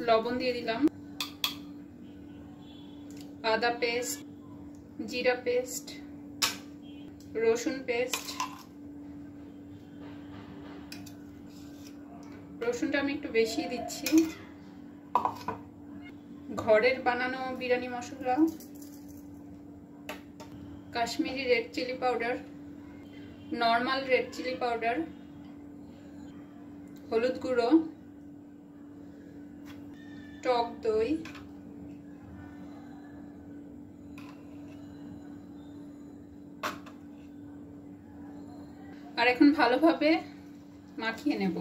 লবণ দিয়ে দিলাম, আদা পেস্ট, জিরা পেস্ট, রসুন পেস্ট। রসুনটা আমি একটু বেশি দিচ্ছি। ঘরের বানানো বিরিয়ানি মশলা, Kashmiri red chilli powder, normal red chilli powder, হলুদ গুঁড়ো, টক দই, আর এখন ভালোভাবে মাখিয়ে নেব।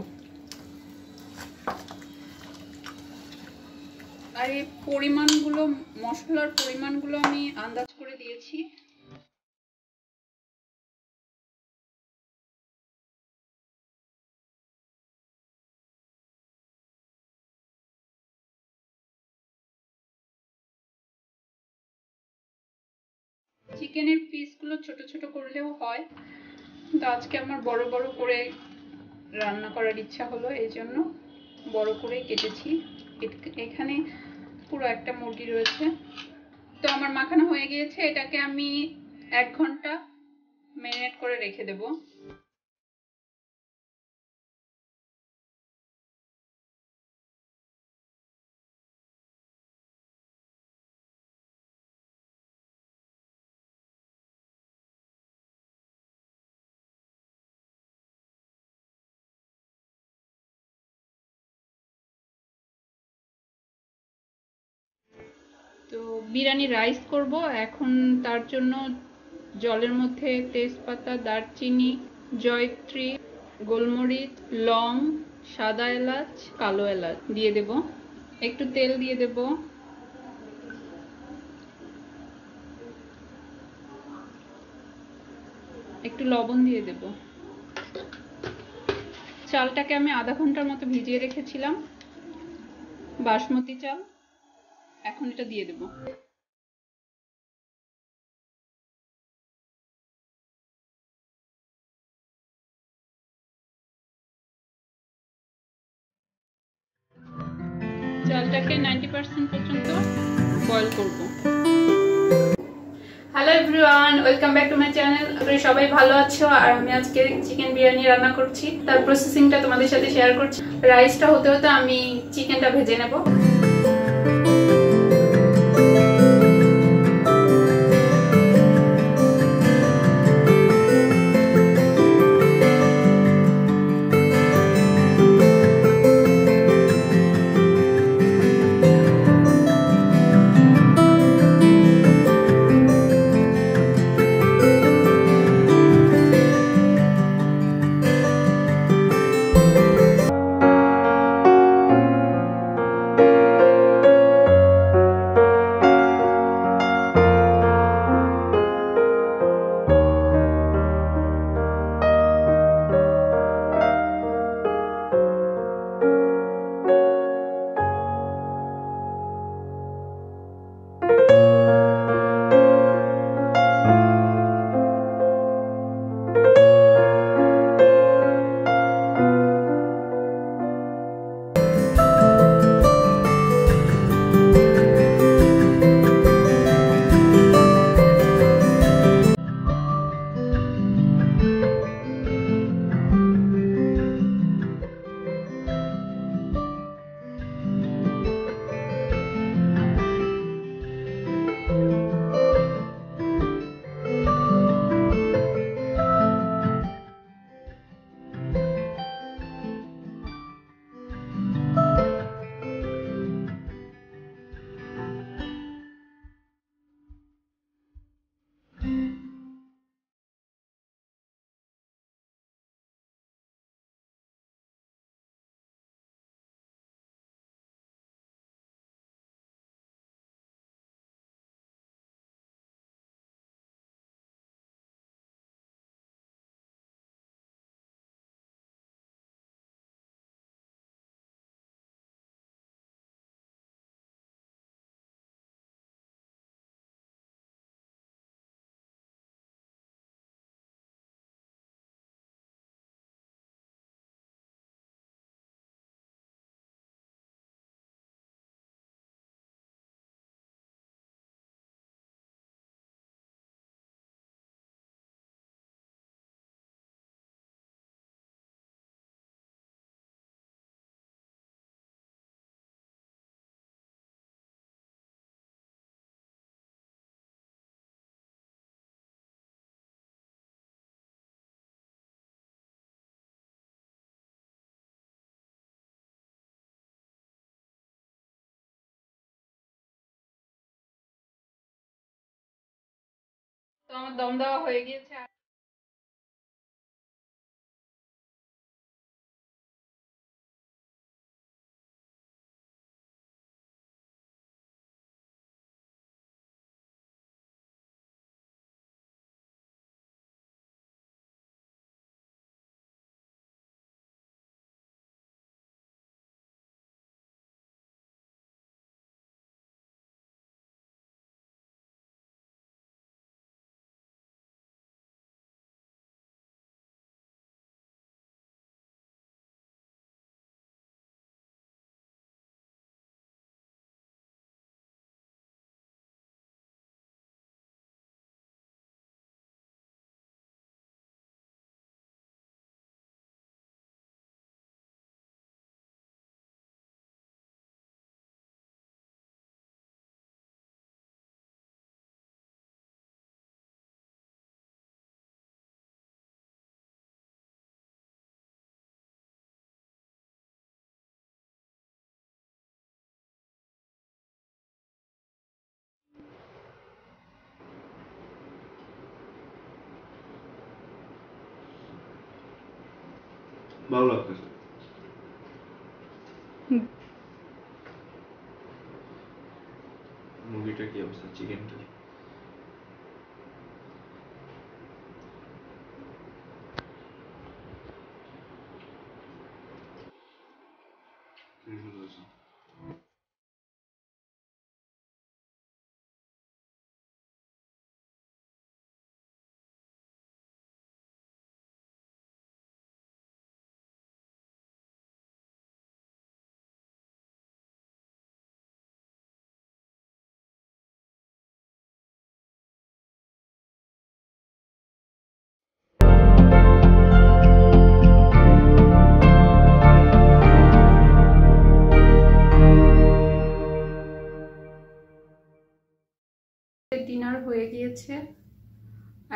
আর এই পরিমাণগুলো, মশলার পরিমাণগুলো আমি আন্দাজ করে দিয়েছি। চিকেনের পিসগুলো ছোট ছোট করলেও হয়, কিন্তু আজকে আমার বড় বড় করে রান্না করার ইচ্ছা হলো, এই জন্য বড় করেই কেটেছি। এখানে পুরো একটা মুরগি রয়েছে। তো আমার মাখানো হয়ে গিয়েছে, এটাকে আমি 1 ঘন্টা ম্যারিনেট করে রেখে দেব। তো বিরিয়ানি রাইস করব এখন। তার জন্য জলের মধ্যে তেজপাতা, দারচিনি, জয়ত্রী, গোলমরিচ, লং, সাদা এলাচ, কালো এলাচ দিয়ে দেব। একটু তেল দিয়ে দেব, একটু লবণ দিয়ে দেব। চালটাকে আমি আধা ঘন্টার মতো ভিজিয়ে রেখেছিলাম, বাসমতি চাল। এখন এটা দিয়ে দেব। চালটাকে 90% পর্যন্ত বয়েল করব। Hello everyone, welcome back to my channel. তোমরা সবাই ভালো আছো? আর আমি আজকে চিকেন বিরিয়ানি রান্না করছি, তার প্রসেসিংটা তোমাদের সাথে শেয়ার করছি। রাইসটা হতে হতে আমি চিকেনটা ভেজে নেব। আমার দম দেওয়া হয়ে গিয়েছে। ভালো লাগতেছে। মুরগিটার কি অবস্থা, চিকেনটা? ডিনার হয়ে গিয়েছে,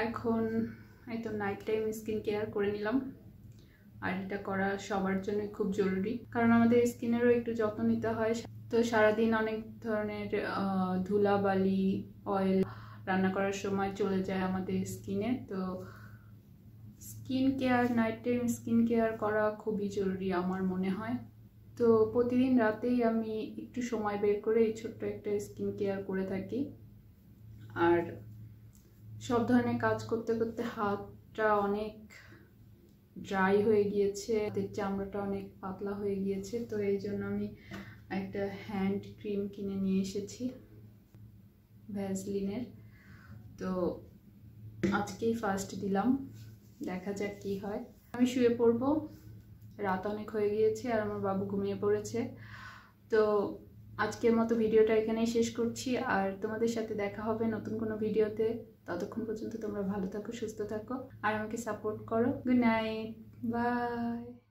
এখন এই তো নাইট টাইম স্কিন কেয়ার করে নিলাম। আর এটা করা সবার জন্য খুব জরুরি, কারণ আমাদের স্কিনেরও একটু যত্ন নিতে হয়। তো সারাদিন অনেক ধরনের ধুলাবালি, অয়েল রান্না করার সময় চলে যায় আমাদের স্কিনে। তো skin care, night time skin care করা খুবই জরুরি আমার মনে হয়। তো প্রতিদিন রাতেই আমি একটু সময় বের করে এই ছোট্ট একটা স্কিন কেয়ার করে থাকি। আর সব ধরনের কাজ করতে করতে হাতটা অনেক ড্রাই হয়ে গিয়েছে, চামড়াটা অনেক পাতলা হয়ে গিয়েছে। তো এই জন্য আমি একটা হ্যান্ড ক্রিম কিনে নিয়ে এসেছি ভ্যাসলিনের। তো আজকেই ফার্স্ট দিলাম, দেখা যাক কি হয়। আমি শুয়ে পড়বো, রাত অনেক হয়ে গিয়েছে আর আমার বাবু ঘুমিয়ে পড়েছে। তো আজকের মতো ভিডিওটা এখানেই শেষ করছি, আর তোমাদের সাথে দেখা হবে নতুন কোনো ভিডিওতে। ততক্ষণ পর্যন্ত তোমরা ভালো থাকো, সুস্থ থাকো আর আমাকে সাপোর্ট করো। Good night, by.